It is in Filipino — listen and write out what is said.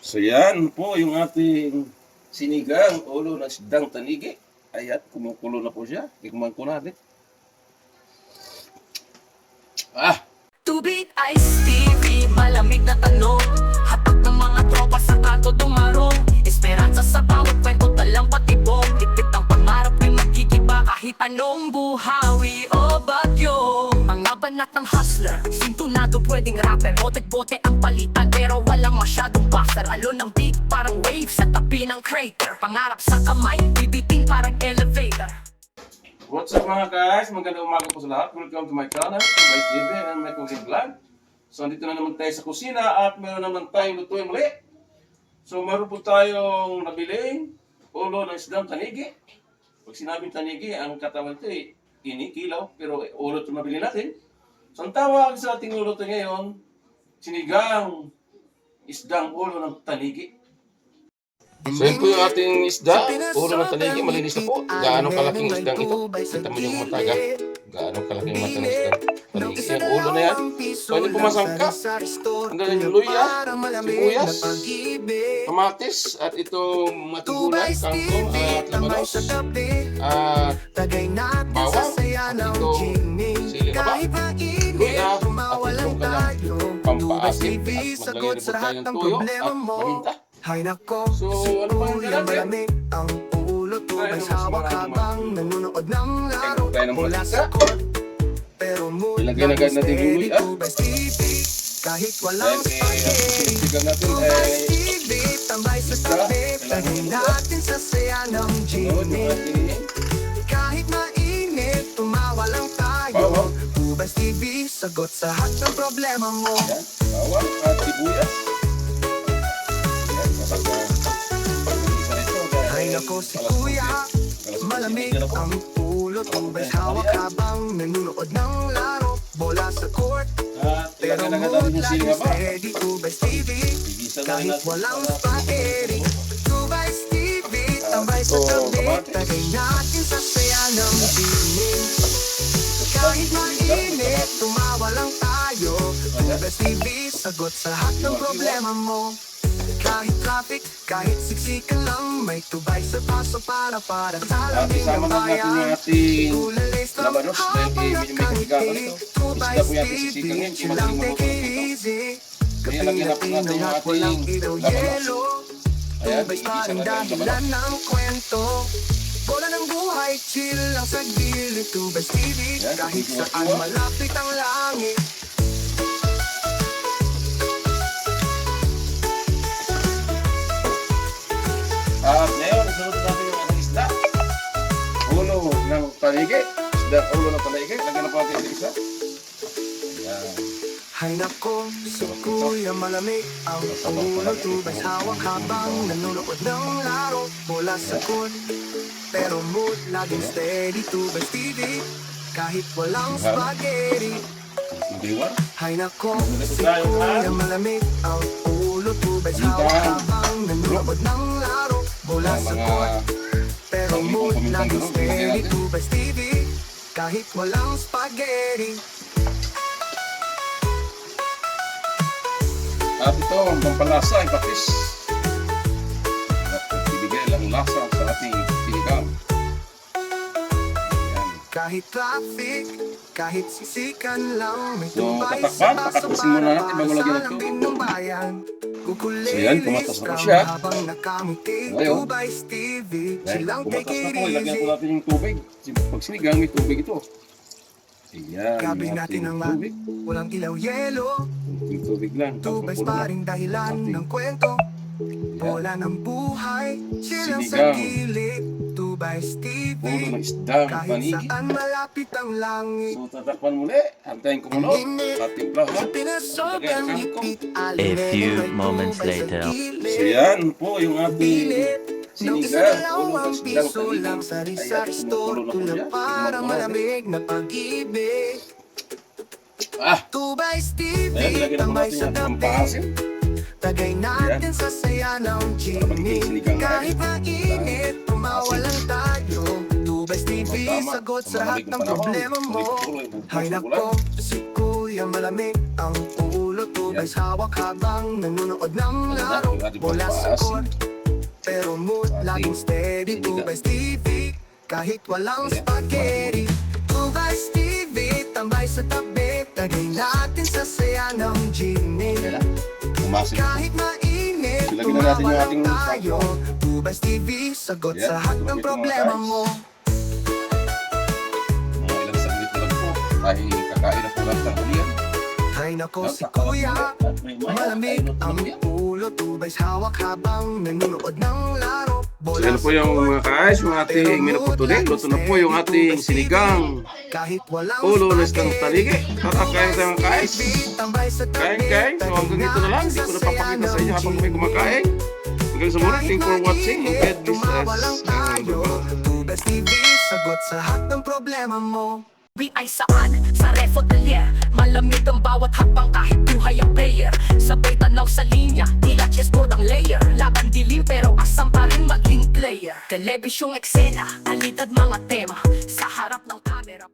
So yan po yung ating sinigang ulo ng isdang tanigi. Ayan, kumukulo na po siya. Tikman ko natin. Tubig Ice TV, malamig na tanong. Hatag ng mga tropa sa kanto dumarong. Esperanza sa bawat kwento, talang patibong. Tipit ang pangarap ay magkikiba kahit anong buhawi o bagyo. Mga banat ng hustler, sintunado pwedeng rapper. Bote-bote ang palitan pero walang masyadong buster. Alon ng beat parang wave sa tabi ng crater. Pangarap sa kamay, bibitin parang elevator. What's up mga guys? Magandang umaga po sa lahat. Welcome to my channel, to my TV and my cooking vlog. So andito na naman tayo sa kusina at meron naman tayong lutuin muli. So meron po tayong nabiling ulo ng isdang tanigi. Pag sinabing tanigi, ang katawan ito ay kinikilaw, pero ulo ito mabili natin. So ang tawag sa ating luto ngayon, sinigang isdang ulo ng tanigi. So yun po yung ating isda, ulo ng tanigi, malinis na po. Gaano kalaking isdang ito? Kita mo yung mataga. Gaano kalaking mata ng isdang tanigi. Yung ulo na yan, pwede po masangka. Hanggang yung luya, sibuyas, kamatis, at itong matigulan, kangkong, at labanos, at bawang, at itong sili na ba, luya, at itong kanyang pampaasim, at maglagay na po tayo ng tuyo at paminta. Hay nako, So, ano pa yung kuya malamig ang ulo tubay sa hawak habang nanonood ng laro mula sa court. Pero mood Ilagay na agad natin yung luya. tubay TV kahit walang spaghetti. Sigang natin Tubay ay TV, tambay sa tabi, lagay natin sa saya ng noon yung genie. ating Kahit mainit, tumawa lang tayo. Tubay TV, sagot sa lahat ng problema mo. yan, bawang at sibuyas. Yan, kapag pag-isa nito, Ay nako si kuya, malamig ang ulo, tubay hawak habang nanonood ng laro, bola sa court. At Pero ilagay na agad mood natin yung sili lagi na ba? steady, tubay TV, Igisa na rin kahit natin walang para spaghetti. Tubay TV, tambay sa ito, tabi, kamatis. lagay natin sa saya ng sining. Kahit mainit, tumawa lang tayo. Tubay TV, sagot sa lahat ng problema mo. Kahit traffic, kahit siksikan lang, may tubay sa paso para At salamin isama ng na natin yung bayan. ating Tulalis lang labanos dahil habang medyo may kasigaw nakangiti. ito. Tubay Isda po yan, TV, sisigang yan, chill lang, madaling take it maluto. easy. Kaya lagyan na po Kapinatin natin ng yung lahat, ating walang ilaw, labanos. yelo. Ayan, Tubay igisa parang na natin yung dahilan ng kwento. Bola ng buhay, chill lang sa gilid. Tubay TV, Ayan, kahit igisa saan po. malapit ang langit. At ngayon, isunod natin yung ating isda. Ulo ng tanigi. Isda, ulo ng tanigi. Lagyan na po natin yung isa. Ayan. Hay nako, si kuya malamig ang ulo, tubay hawak habang nanonood ng laro mula sa court. Pero mood laging steady, tubay TV kahit walang spaghetti. Diwan. Hay nako, si kuya malamig ang ulo, tubay hawak habang nanonood ng laro mula sa court. Pero mood laging steady, tubay TV kahit walang spaghetti. At ito, ang pampalasa ay patis. At ibigay lang lasa sa ating sinigang. Ayan. Kahit traffic, kahit sisikan lang, may So, tubay tatakpan, sa paso tatakpasin muna para natin bago lagyan ng salamin ng bayan. So, yan, pumatas na po Kukulilis siya. ka habang nakamiti, Ngayon, tubay TV, Dahil silang take bumatas na it po, ilagyan po easy. natin yung tubig. Pag sinigang, may tubig ito. Ayan, Gabi yung natin ating ang tubig. walang ilaw yelo, Yung tubig lang. tubay Pagpapulo pa lang. rin dahilan Ating- ng kwento. Ayan. Bola ng buhay, silang Sinigang. sa gilid, tubay Ulo TV, ng isda, kahit panigi. saan malapit ang langit. So, tatakpan muli. Antayin ko muna. At timplahan. Pinasok ang higpit, A few moments later. So, yan po yung ating Nung sinigang. isang Ulo ng dalawang isdang piso tanigi. lang sa Rizal Ayan, Store, kumukulo na po tulad siya. parang Tingnan po natin. malamig na pag-ibig. Ah! Tubay Ayan, TV, lagyan na po tambay natin sa yung tabi, pampaasim. tagay natin sa saya ng magiging genie. sinigang na Kahit rin. mainit, tumawa lang tayo. Tubay TV, Tama. sagot Sa sa lahat malamig na ng panahon. problema mo. Tuloy-tuloy, Hay bukas na nako, si kuya malamig ang ulo, Tubes hawak habang nanonood ng laro mula sa court. Pero mood laging steady, Tubes TV. Kahit walang spaghetti, Tubes TV. Tambay sa tabi, tagay natin sa saya ng Gini. Umasin. Kahit mainit, Ilagay na natin yung tumawa ating lang tayo. Tubes TV, sagot Yeah, sa lahat ng lumapit mga problema guys. mo. Mga ilang saglit na lang po. Ay kakain na po lang tanghalian. Ay nako si kuya, malamig ang ulo. Tubes hawak habang nanonood ng laro. So yan po yung mga guys, yung ating menu po today. Luto na po yung ating sinigang Kahit walang ulo na ng taligi. Tara, kain tayo mga guys. tambay sa tabi, Kain. So hanggang dito na lang. Hindi ko na papakita sa inyo habang may kumakain. Hanggang sa muli. Thank you for watching. God bless Tumawa lang us. tayo. Tubes TV, sagot sa lahat ng problema mo. We ay saan? Sa refotelier. Malamig ang bawat hakbang kahit buhay ang player. Sabay tanaw sa linya, tila chessboard ang layer. Laban dilim pero asam pa rin maging player. Telebisyong eksena, alidad mga tema. Sa harap ng camera